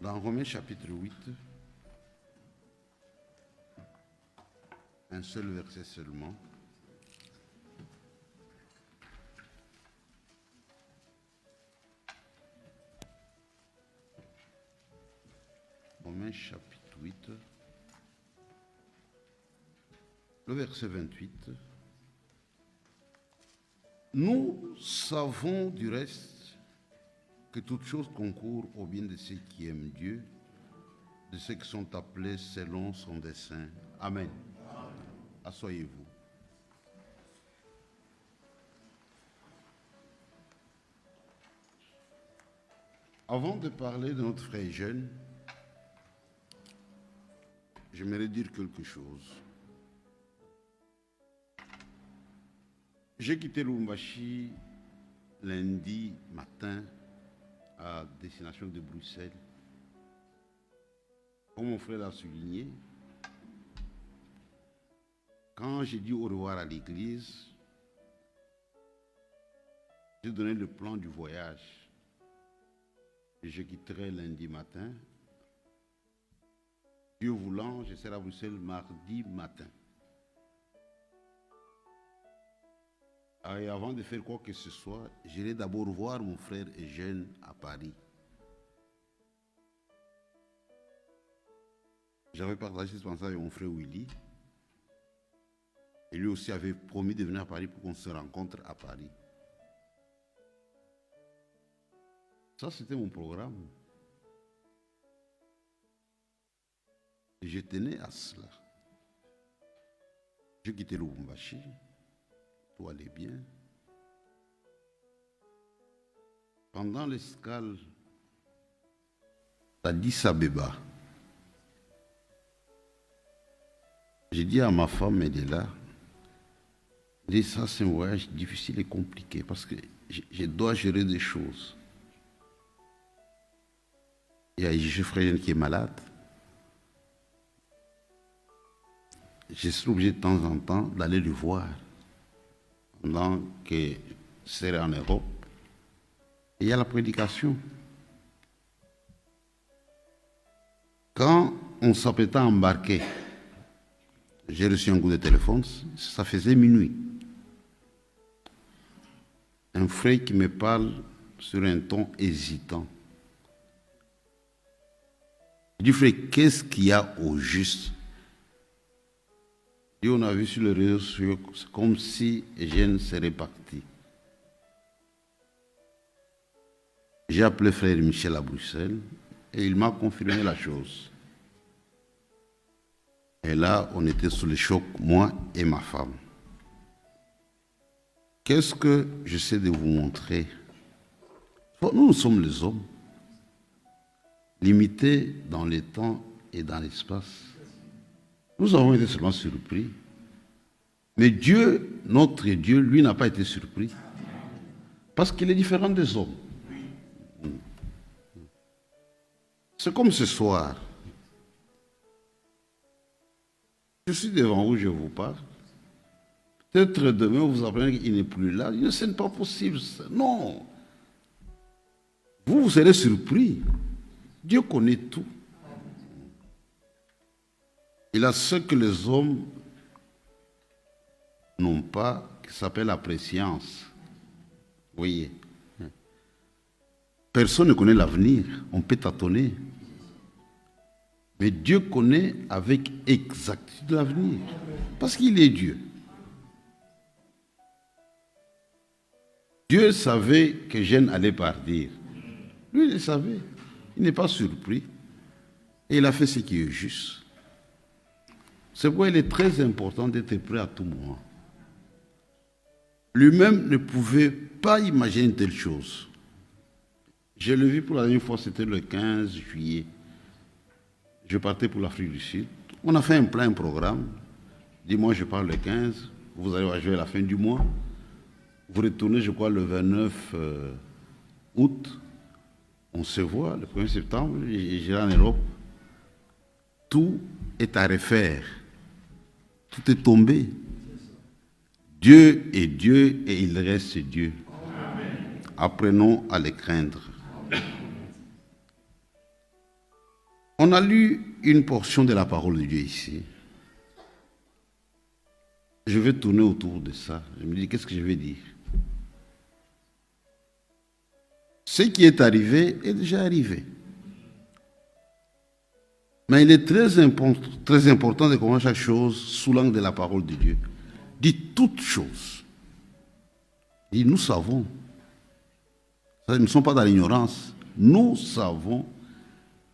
Dans Romains chapitre 8, un seul verset seulement. Romains chapitre 8, le verset 28. Nous savons du reste que toutes choses concourent au bien de ceux qui aiment Dieu, de ceux qui sont appelés selon son dessein. Amen. Asseyez-vous. Avant de parler de notre frère jeune, j'aimerais dire quelque chose. J'ai quitté Lubumbashi lundi matin à destination de Bruxelles. Comme mon frère l'a souligné, quand j'ai dit au revoir à l'église, j'ai donné le plan du voyage. Et je quitterai lundi matin. Dieu voulant, je serai à Bruxelles mardi matin. Et avant de faire quoi que ce soit, j'irai d'abord voir mon frère Eugène à Paris. J'avais partagé ce pensée avec mon frère Willy. Et lui aussi avait promis de venir à Paris pour qu'on se rencontre à Paris. Ça, c'était mon programme. Et je tenais à cela. J'ai quitté Lubumbashi. Tout allait bien. Pendant l'escale d'Addis Abeba, j'ai dit à ma femme, elle est là, j'ai dit, ça c'est un voyage difficile et compliqué parce que je dois gérer des choses. Il y a un frère qui est malade. Je suis obligé de temps en temps d'aller le voir. Pendant que je serai en Europe, et il y a la prédication. Quand on s'apprêtait à embarquer, j'ai reçu un coup de téléphone, ça faisait minuit. Un frère qui me parle sur un ton hésitant. Je dis, frère, qu'est-ce qu'il y a au juste? Et on a vu sur le réseau social, c'est comme si Eugène serait parti. J'ai appelé frère Michel à Bruxelles et il m'a confirmé la chose. Et là, on était sous le choc, moi et ma femme. Qu'est-ce que j'essaie de vous montrer? Nous sommes les hommes, limités dans le temps et dans l'espace. Nous avons été seulement surpris. Mais Dieu, notre Dieu, lui n'a pas été surpris. Parce qu'il est différent des hommes. C'est comme ce soir. Je suis devant vous, je vous parle. Peut-être demain, vous apprenez qu'il n'est plus là. Ce n'est pas possible. Non. Vous serez surpris. Dieu connaît tout. Il a ce que les hommes n'ont pas, qui s'appelle la préscience. Vous voyez. Personne ne connaît l'avenir. On peut tâtonner. Mais Dieu connaît avec exactitude l'avenir. Parce qu'il est Dieu. Dieu savait que Jeanne allait partir. Lui, il le savait. Il n'est pas surpris. Et il a fait ce qui est juste. C'est pourquoi il est très important d'être prêt à tout moment. Lui-même ne pouvait pas imaginer une telle chose. Je l'ai vu pour la dernière fois, c'était le 15 juillet. Je partais pour l'Afrique du Sud. On a fait un programme. Dis-moi, je pars le 15. Vous allez jouer à la fin du mois. Vous retournez, je crois, le 29 août. On se voit le 1er septembre. J'irai en Europe. Tout est à refaire. Tout est tombé. Dieu est Dieu et il reste Dieu. Apprenons à le craindre. On a lu une portion de la parole de Dieu ici. Je vais tourner autour de ça. Je me dis, qu'est-ce que je vais dire? Ce qui est arrivé est déjà arrivé. Mais il est très important de comprendre chaque chose sous l'angle de la parole de Dieu. Dit toutes choses. Et nous savons. Nous ne sommes pas dans l'ignorance. Nous savons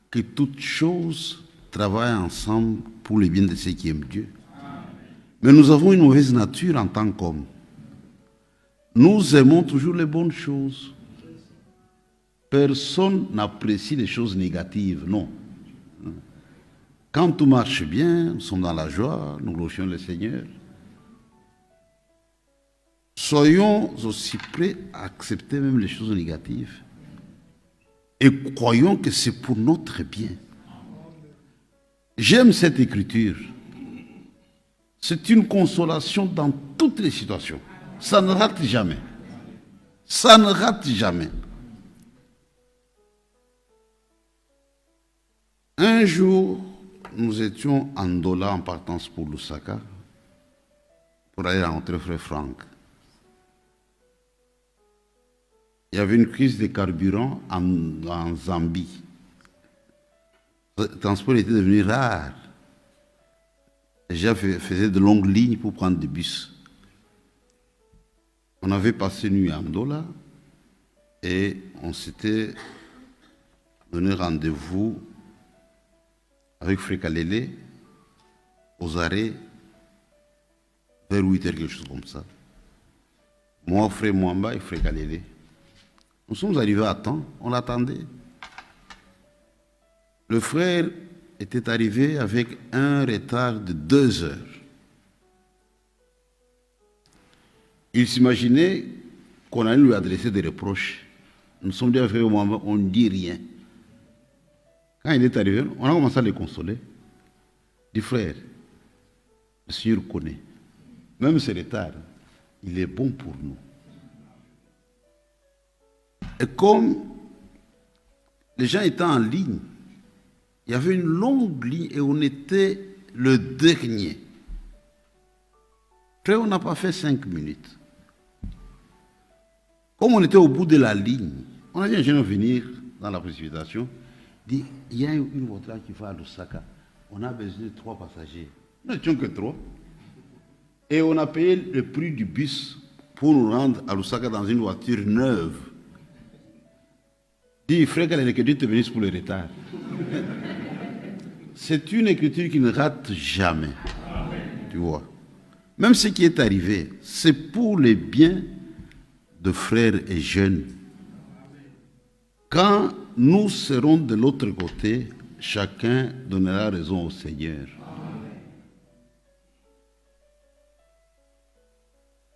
que toutes choses travaillent ensemble pour le bien de ceux qui aiment Dieu. Mais nous avons une mauvaise nature en tant qu'hommes. Nous aimons toujours les bonnes choses. Personne n'apprécie les choses négatives, non. Quand tout marche bien, nous sommes dans la joie, nous glorifions le Seigneur. Soyons aussi prêts à accepter même les choses négatives. Et croyons que c'est pour notre bien. J'aime cette écriture. C'est une consolation dans toutes les situations. Ça ne rate jamais. Ça ne rate jamais. Un jour, nous étions en Ndola en partance pour Lusaka pour aller rencontrer frère Franck. Il y avait une crise de carburant en Zambie. Le transport était devenu rare. Les gens faisaient de longues lignes pour prendre des bus. On avait passé une nuit à Ndola et on s'était donné rendez-vous avec Frère Kalele aux arrêts vers 8 heures, quelque chose comme ça. Moi, Frère Mwamba et Frère Kalele. Nous sommes arrivés à temps, on l'attendait. Le frère était arrivé avec un retard de 2 heures. Il s'imaginait qu'on allait lui adresser des reproches. Nous sommes dit à Frère Mwamba, on ne dit rien. Quand il est arrivé, on a commencé à le consoler. Il dit, frère, le Seigneur connaît. Même ce retard, il est bon pour nous. Et comme les gens étaient en ligne, il y avait une longue ligne et on était le dernier. Après, on n'a pas fait 5 minutes. Comme on était au bout de la ligne, on a dit à un jeune venir dans la précipitation, dit, il y a une voiture qui va à Lusaka. On a besoin de 3 passagers. Nous n'étions que 3. Et on a payé le prix du bus pour nous rendre à Lusaka dans une voiture neuve. Dit, frère, que Dieu te bénisse pour le retard. C'est une écriture qui ne rate jamais. Amen. Tu vois. Même ce qui est arrivé, c'est pour le bien de frères et jeunes. Quand nous serons de l'autre côté, chacun donnera raison au Seigneur.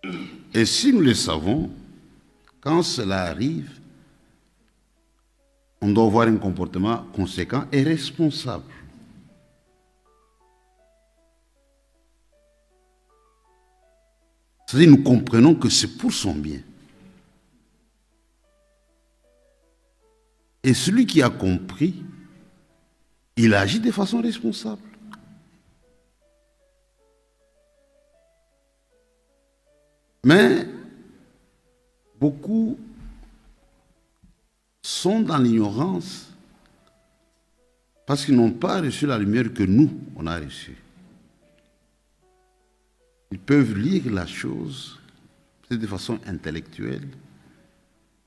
Amen. Et si nous le savons, quand cela arrive, on doit avoir un comportement conséquent et responsable. C'est-à-dire nous comprenons que c'est pour son bien. Et celui qui a compris, il agit de façon responsable. Mais beaucoup sont dans l'ignorance parce qu'ils n'ont pas reçu la lumière que nous, on a reçue. Ils peuvent lire la chose, peut-être de façon intellectuelle,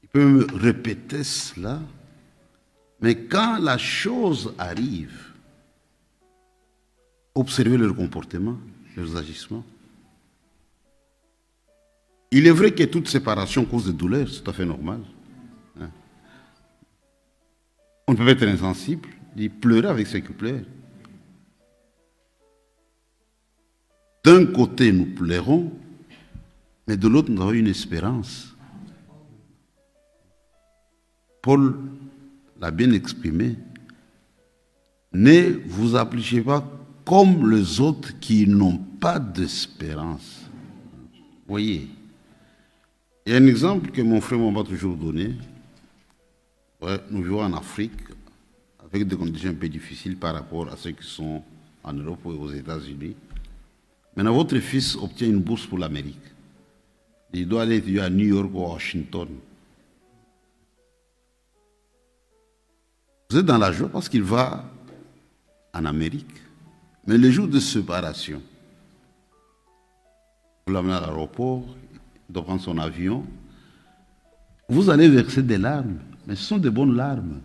ils peuvent répéter cela, mais quand la chose arrive, observez leur comportement, leurs agissements. Il est vrai que toute séparation cause de douleur, c'est tout à fait normal. On ne peut pas être insensible, il pleurer avec ceux qui pleurent. D'un côté, nous pleurons, mais de l'autre, nous avons une espérance. Paul l'a bien exprimé. Ne vous approchez pas comme les autres qui n'ont pas d'espérance. Vous voyez, il y a un exemple que mon frère m'a toujours donné. Ouais, nous vivons en Afrique, avec des conditions un peu difficiles par rapport à ceux qui sont en Europe ou aux États-Unis. Maintenant, votre fils obtient une bourse pour l'Amérique. Il doit aller étudier à New York ou à Washington. Vous êtes dans la joie parce qu'il va en Amérique. Mais le jour de séparation, vous l'amenez à l'aéroport, il doit prendre son avion, vous allez verser des larmes, mais ce sont des bonnes larmes.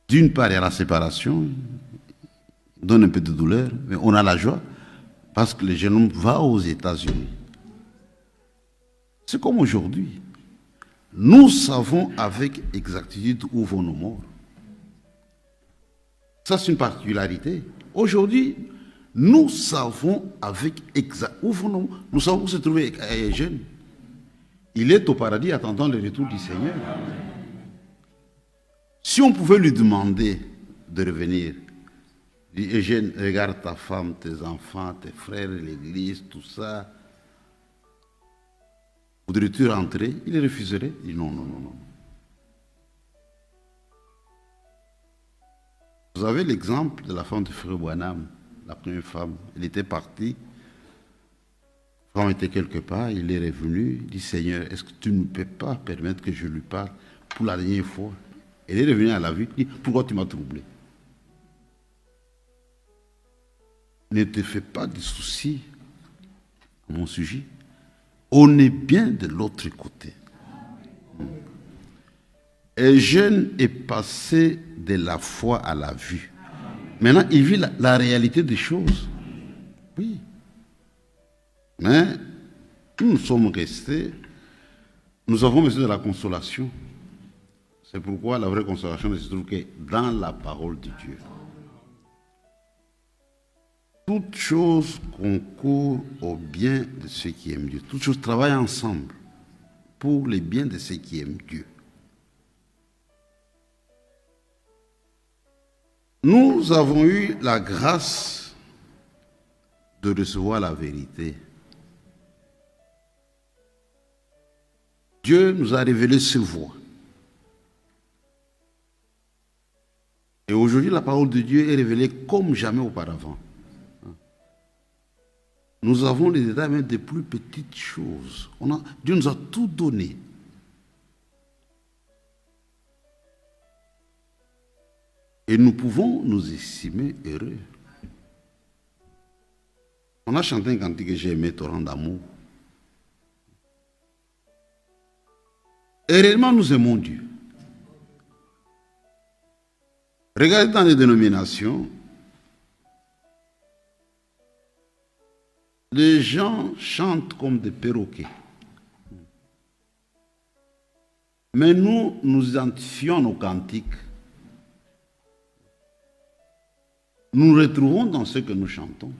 D'une part, il y a la séparation, il donne un peu de douleur, mais on a la joie parce que le jeune homme va aux États-Unis. C'est comme aujourd'hui. Nous savons avec exactitude où vont nos morts. Ça, c'est une particularité. Aujourd'hui, nous savons avec exactitude où vont nos morts. Nous savons où se trouver Eugène. Il est au paradis attendant le retour du Seigneur. Si on pouvait lui demander de revenir, dit Eugène, regarde ta femme, tes enfants, tes frères, l'église, tout ça. Voudrais-tu rentrer? Il refuserait. Il dit non, non, non, non. Vous avez l'exemple de la femme de Frère Branham, la première femme. Elle était partie. La femme était quelque part, il est revenu. Il dit Seigneur, est-ce que tu ne peux pas permettre que je lui parle pour la dernière fois? Elle est revenue à la vie. Il dit pourquoi tu m'as troublé? Ne te fais pas de soucis à mon sujet. On est bien de l'autre côté. Eugène est passé de la foi à la vue. Maintenant, il vit la réalité des choses. Oui. Mais nous sommes restés, nous avons besoin de la consolation. C'est pourquoi la vraie consolation ne se trouve que dans la parole de Dieu. Toutes choses concourent au bien de ceux qui aiment Dieu. Toutes choses travaillent ensemble pour le bien de ceux qui aiment Dieu. Nous avons eu la grâce de recevoir la vérité. Dieu nous a révélé ses voies. Et aujourd'hui, la parole de Dieu est révélée comme jamais auparavant. Nous avons les détails même des plus petites choses. Dieu nous a tout donné. Et nous pouvons nous estimer heureux. On a chanté un cantique que j'ai aimé, Torrent d'amour. Et réellement, nous aimons Dieu. Regardez dans les dénominations, les gens chantent comme des perroquets. Mais nous, nous identifions nos cantiques. Nous retrouvons dans ce que nous chantons.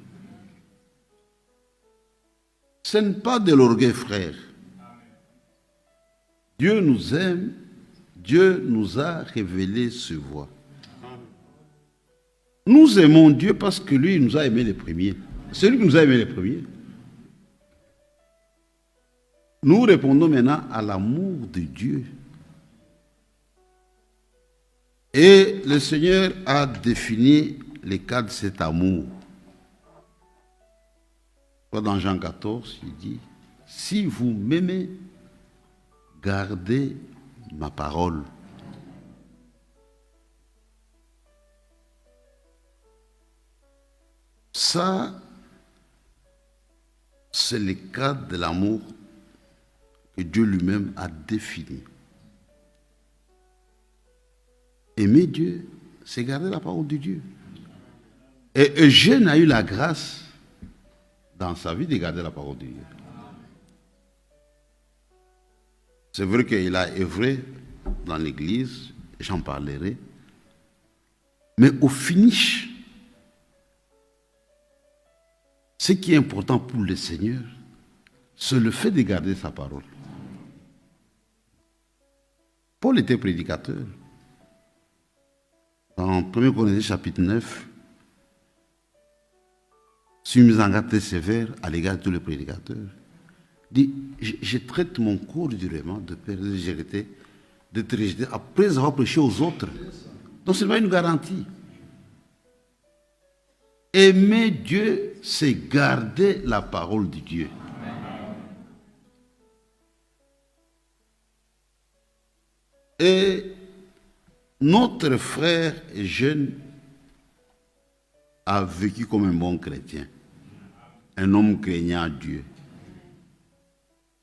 Ce n'est pas de l'orgueil, frère. Dieu nous aime, Dieu nous a révélé ses voies. Nous aimons Dieu parce que lui, il nous a aimés les premiers. C'est lui qui nous a aimés les premiers. Nous répondons maintenant à l'amour de Dieu. Et le Seigneur a défini les cas de cet amour. Dans Jean 14, il dit, si vous m'aimez, gardez ma parole. Ça, c'est le cadre de l'amour que Dieu lui-même a défini. Aimer Dieu, c'est garder la parole de Dieu. Et Eugène a eu la grâce dans sa vie de garder la parole de Dieu. C'est vrai qu'il a œuvré dans l'église, j'en parlerai. Mais au finish, ce qui est important pour le Seigneur, c'est le fait de garder sa parole. Paul était prédicateur. Dans 1 Corinthiens chapitre 9, sur une mise en garde très sévère à l'égard de tous les prédicateurs, dit, je traite mon cours durement de perdre la vérité d'être rejeté après avoir prêché aux autres. Donc ce n'est pas une garantie. Aimer Dieu, c'est garder la parole de Dieu. Et notre frère jeune a vécu comme un bon chrétien, un homme craignant Dieu,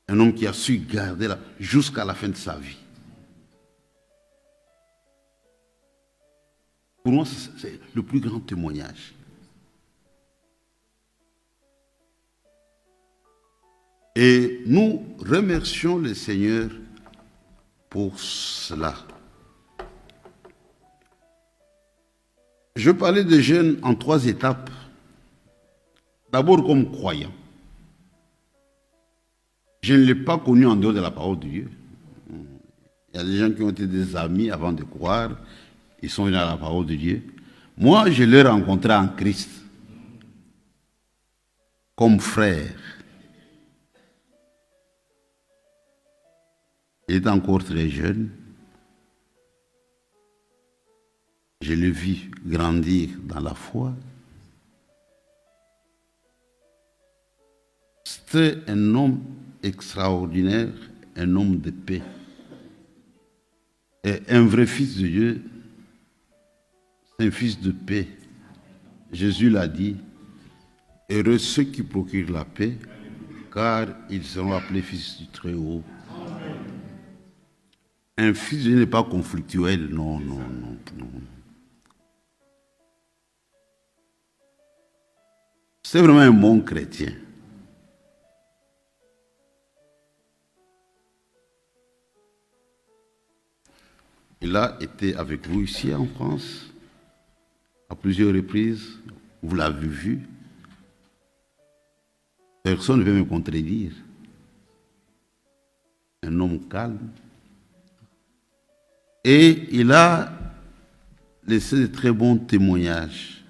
un homme qui a su garder jusqu'à la fin de sa vie. Pour moi, c'est le plus grand témoignage. Et nous remercions le Seigneur pour cela. Je parlais des jeunes en 3 étapes. D'abord comme croyants. Je ne l'ai pas connu en dehors de la parole de Dieu. Il y a des gens qui ont été des amis avant de croire. Ils sont venus à la parole de Dieu. Moi, je l'ai rencontré en Christ. Comme frère. Il était encore très jeune. Je l'ai vu grandir dans la foi. C'était un homme extraordinaire, un homme de paix. Et un vrai fils de Dieu, c'est un fils de paix. Jésus l'a dit, heureux ceux qui procurent la paix, car ils seront appelés fils du Très-Haut. Un fils de Dieu n'est pas conflictuel, non. C'est vraiment un bon chrétien. Il a été avec vous ici en France, à plusieurs reprises. Vous l'avez vu. Personne ne peut me contredire. Un homme calme. Et il a laissé de très bons témoignages,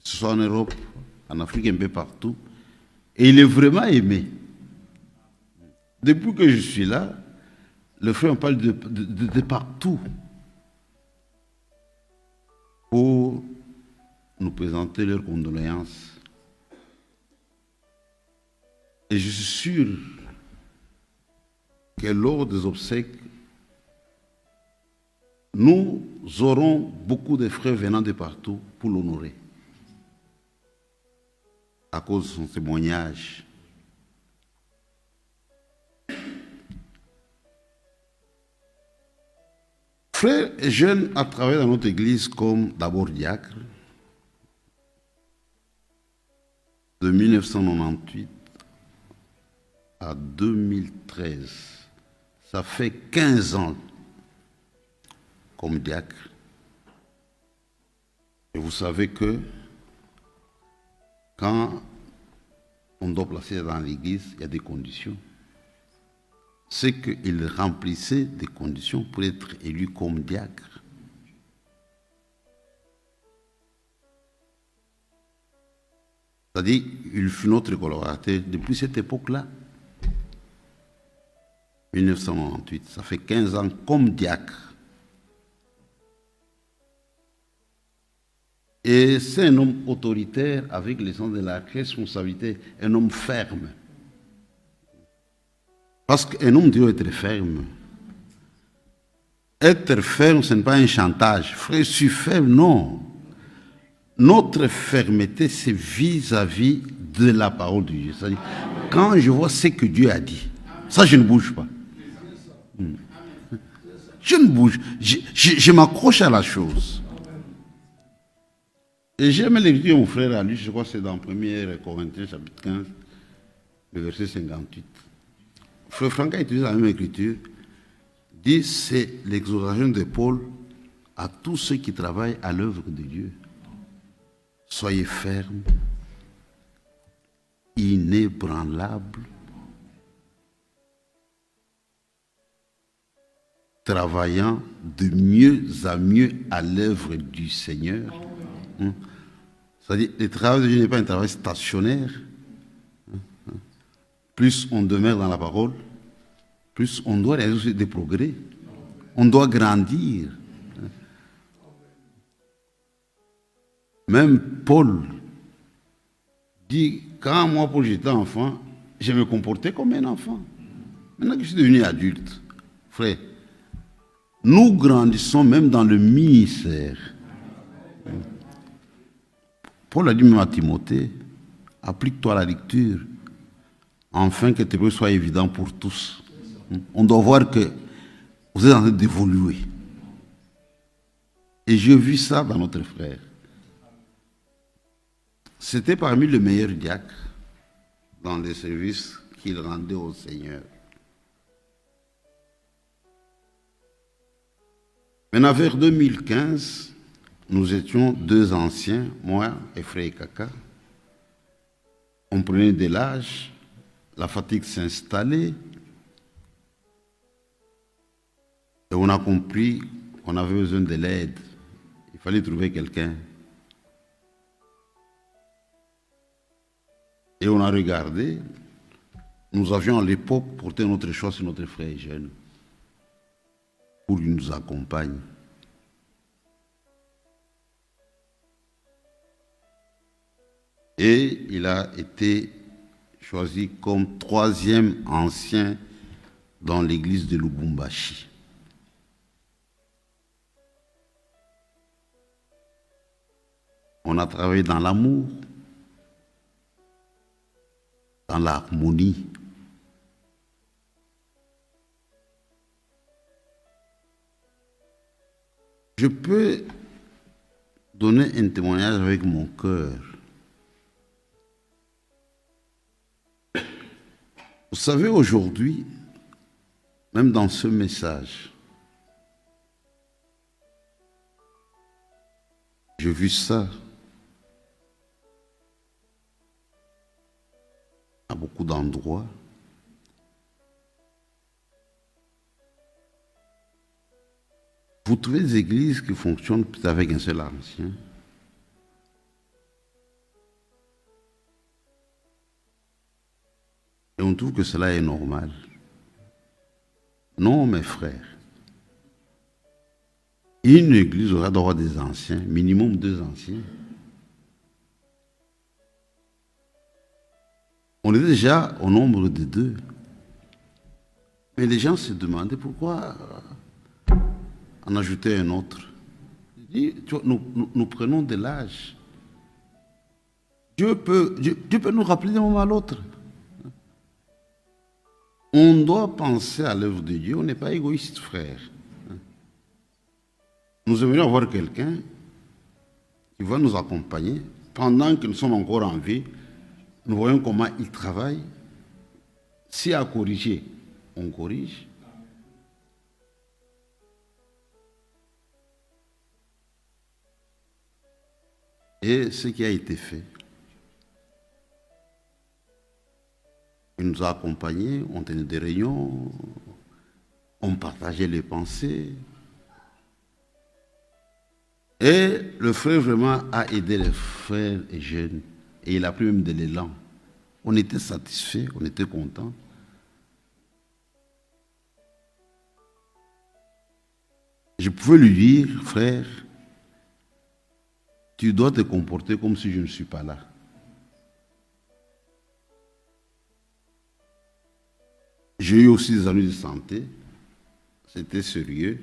que ce soit en Europe, en Afrique, un peu partout. Et il est vraiment aimé. Depuis que je suis là, le frère me parle de partout pour nous présenter leurs condoléances. Et je suis sûr que lors des obsèques, nous aurons beaucoup de frères venant de partout pour l'honorer. À cause de son témoignage. Frère jeune a travaillé dans notre église comme d'abord diacre. De 1998 à 2013. Ça fait 15 ans comme diacre. Et vous savez que quand on doit placer dans l'église, il y a des conditions. C'est qu'il remplissait des conditions pour être élu comme diacre. C'est-à-dire, il fut notre collaborateur depuis cette époque-là. 1998, ça fait 15 ans comme diacre. Et c'est un homme autoritaire avec le sens de la responsabilité, un homme ferme. Parce qu'un homme doit être ferme. Être ferme, ce n'est pas un chantage. Frère, je suis ferme, non. Notre fermeté, c'est vis-à-vis de la parole de Dieu. C'est-à-dire, quand je vois ce que Dieu a dit, ça, je ne bouge pas. Je ne bouge. Je m'accroche à la chose. Et j'aime l'écriture, mon frère a lu, je crois que c'est dans 1 Corinthiens, chapitre 15, le verset 58. Frère Franck a utilisé la même écriture, dit c'est l'exhortation de Paul à tous ceux qui travaillent à l'œuvre de Dieu. Soyez fermes, inébranlables, travaillant de mieux à mieux à l'œuvre du Seigneur. C'est-à-dire, le travail de Dieu n'est pas un travail stationnaire. Plus on demeure dans la parole, plus on doit réaliser des progrès. On doit grandir. Même Paul dit, quand moi, Paul, j'étais enfant, je me comportais comme un enfant. Maintenant que je suis devenu adulte, frère, nous grandissons même dans le ministère. Paul a dit même à Timothée, applique-toi à la lecture, afin que tes preuves soient évidentes pour tous. On doit voir que vous êtes en train d'évoluer. Et j'ai vu ça dans notre frère. C'était parmi les meilleurs diacres dans les services qu'il rendait au Seigneur. Maintenant, vers 2015, nous étions deux anciens, moi et Frère Kaka. On prenait de l'âge, la fatigue s'installait, et on a compris qu'on avait besoin de l'aide. Il fallait trouver quelqu'un. Et on a regardé, nous avions à l'époque porté notre choix sur notre frère jeune, pour qu'il nous accompagne. Et il a été choisi comme troisième ancien dans l'église de Lubumbashi. On a travaillé dans l'amour, dans l'harmonie. Je peux donner un témoignage avec mon cœur. Vous savez, aujourd'hui, même dans ce message, j'ai vu ça à beaucoup d'endroits. Vous trouvez des églises qui fonctionnent peut-être avec un seul ancien. Et on trouve que cela est normal. Non, mes frères. Une église aura d'avoir des anciens, minimum 2 anciens. On est déjà au nombre de 2. Mais les gens se demandaient pourquoi en ajouter un autre. Nous prenons de l'âge. Dieu peut nous rappeler d'un moment à l'autre. On doit penser à l'œuvre de Dieu, on n'est pas égoïste, frère. Nous aimerions avoir quelqu'un qui va nous accompagner pendant que nous sommes encore en vie. Nous voyons comment il travaille. Si à corriger, on corrige. Et ce qui a été fait. Il nous a accompagnés, on tenait des réunions, on partageait les pensées. Et le frère vraiment a aidé les frères et jeunes. Et il a pris même de l'élan. On était satisfaits, on était contents. Je pouvais lui dire, frère, tu dois te comporter comme si je ne suis pas là. J'ai eu aussi des ennuis de santé. C'était sérieux.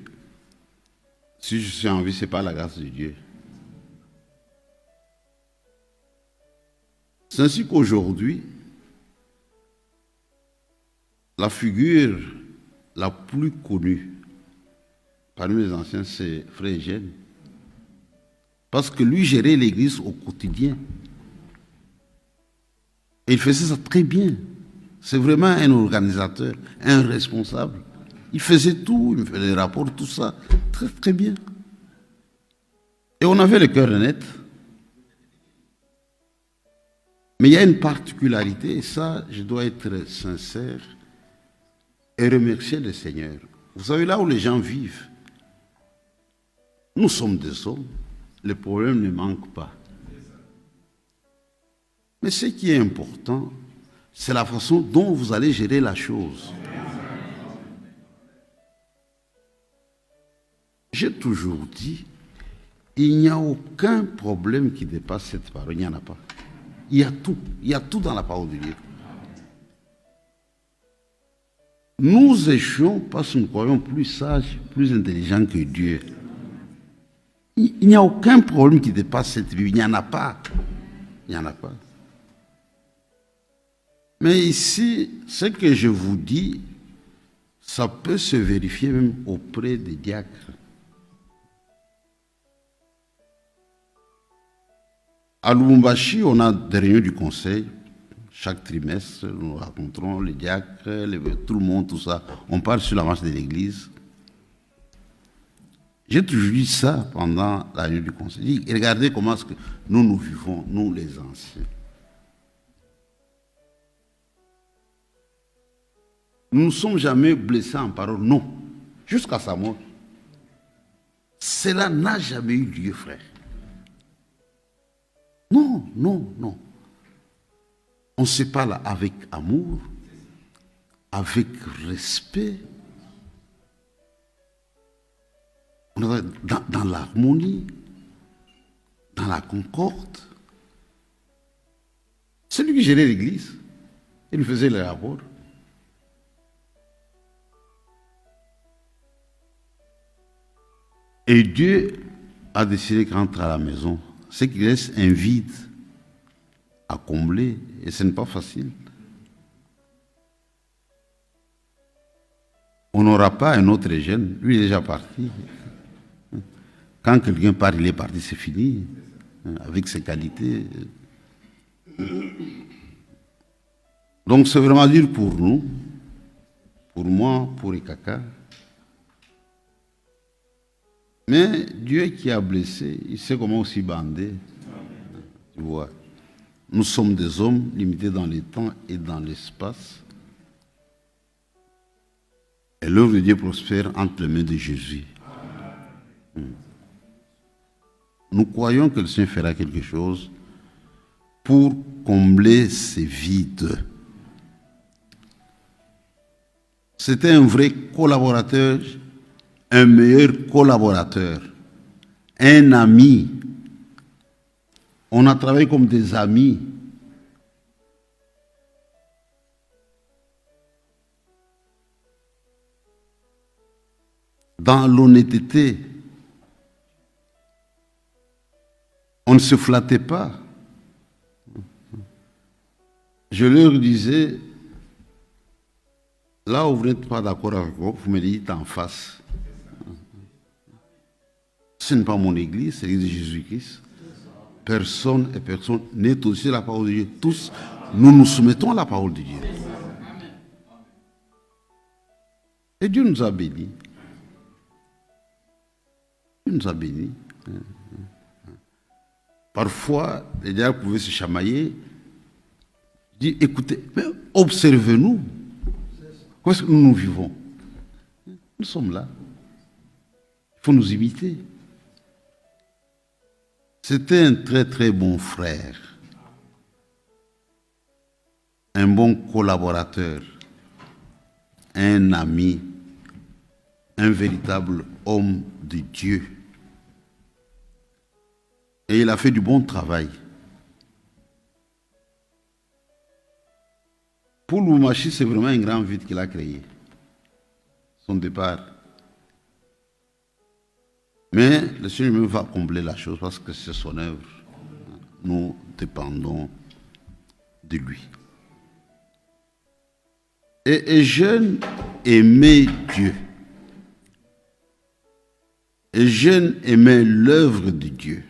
Si je suis en vie, ce n'est pas la grâce de Dieu. C'est ainsi qu'aujourd'hui, la figure la plus connue parmi les anciens, c'est Frère Eugène. Parce que lui gérait l'église au quotidien. Et il faisait ça très bien. C'est vraiment un organisateur, un responsable. Il faisait tout, il faisait les rapports, tout ça, très très bien. Et on avait le cœur net. Mais il y a une particularité, et ça, je dois être sincère et remercier le Seigneur. Vous savez, là où les gens vivent, nous sommes des hommes, les problèmes ne manquent pas. Mais ce qui est important, c'est la façon dont vous allez gérer la chose. j'ai toujours dit, il n'y a aucun problème qui dépasse cette parole. Il n'y en a pas. Il y a tout dans la parole de Dieu. Nous échouons parce que nous croyons plus sages, plus intelligents que Dieu. Il n'y a aucun problème qui dépasse cette Bible. Il n'y en a pas. Il n'y en a pas. Mais ici, ce que je vous dis, ça peut se vérifier même auprès des diacres. À Lubumbashi, on a des réunions du conseil. Chaque trimestre, nous rencontrons les diacres, tout le monde, tout ça. On parle sur la marche de l'église. J'ai toujours dit ça pendant la réunion du conseil. Regardez comment est-ce que nous vivons, nous les anciens. Nous ne sommes jamais blessés en parole, non. Jusqu'à sa mort. Cela n'a jamais eu lieu, frère. Non, non, non. On se parle avec amour, avec respect, dans l'harmonie, dans la concorde. Celui qui gérait l'église, il faisait les rapports. Et Dieu a décidé qu'entre à la maison, c'est qu'il laisse un vide à combler, et ce n'est pas facile. On n'aura pas un autre jeune, lui il est déjà parti. Quand quelqu'un part, il est parti, c'est fini, avec ses qualités. Donc c'est vraiment dur pour nous, pour moi, pour Ekaka. Mais Dieu qui a blessé, il sait comment aussi bander. Tu vois. Nous sommes des hommes limités dans le temps et dans l'espace. Et l'œuvre de Dieu prospère entre les mains de Jésus. Nous croyons que le Seigneur fera quelque chose pour combler ces vides. C'était un vrai collaborateur, un meilleur collaborateur, un ami. On a travaillé comme des amis. Dans l'honnêteté, on ne se flattait pas. Je leur disais, là où vous n'êtes pas d'accord avec moi, vous me dites en face. Ce n'est pas mon église, c'est l'église de Jésus-Christ. Personne et personne n'est aussi la parole de Dieu. Tous, nous nous soumettons à la parole de Dieu. Et Dieu nous a bénis. Dieu nous a bénis. Parfois, les diables pouvaient se chamailler. Je dis, écoutez, observez-nous. Comment est-ce que nous vivons? Nous sommes là. Il faut nous imiter. C'était un très très bon frère, un bon collaborateur, un ami, un véritable homme de Dieu. Et il a fait du bon travail. Pour Lubumbashi, c'est vraiment un grand vide qu'il a créé, son départ. Mais le Seigneur même va combler la chose parce que c'est son œuvre. Nous dépendons de lui. Et jeune aimait Dieu. Et jeune aimait l'œuvre de Dieu.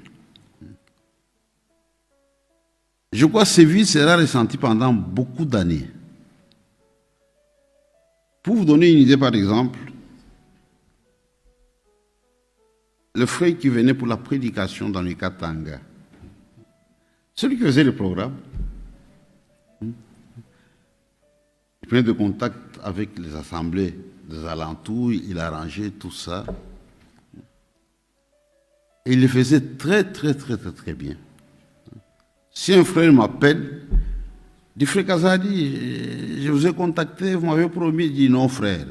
Je crois que cette vie sera ressentie pendant beaucoup d'années. Pour vous donner une idée, par exemple, le frère qui venait pour la prédication dans le Katanga, celui qui faisait le programme, il prenait de contact avec les assemblées des alentours, il arrangeait tout ça. Et il le faisait très, très, très, très, très bien. Si un frère m'appelle, dit, frère Kazadi, je vous ai contacté, vous m'avez promis, il dit non frère,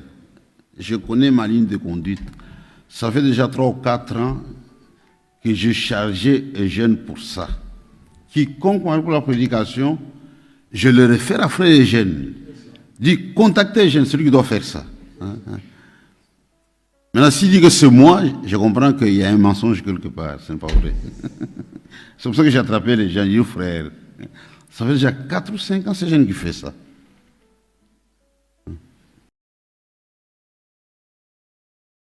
je connais ma ligne de conduite. Ça fait déjà 3 ou 4 ans que je chargeais les jeunes pour ça. Quiconque m'a pour la prédication, je le réfère à frère les jeunes. Dit, contactez les jeunes, celui qui doit faire ça. Maintenant, s'il dit que c'est moi, je comprends qu'il y a un mensonge quelque part. Ce n'est pas vrai. C'est pour ça que j'ai attrapé les gens. J'ai dit, frère, ça fait déjà 4 ou 5 ans, c'est jeune qui fait ça.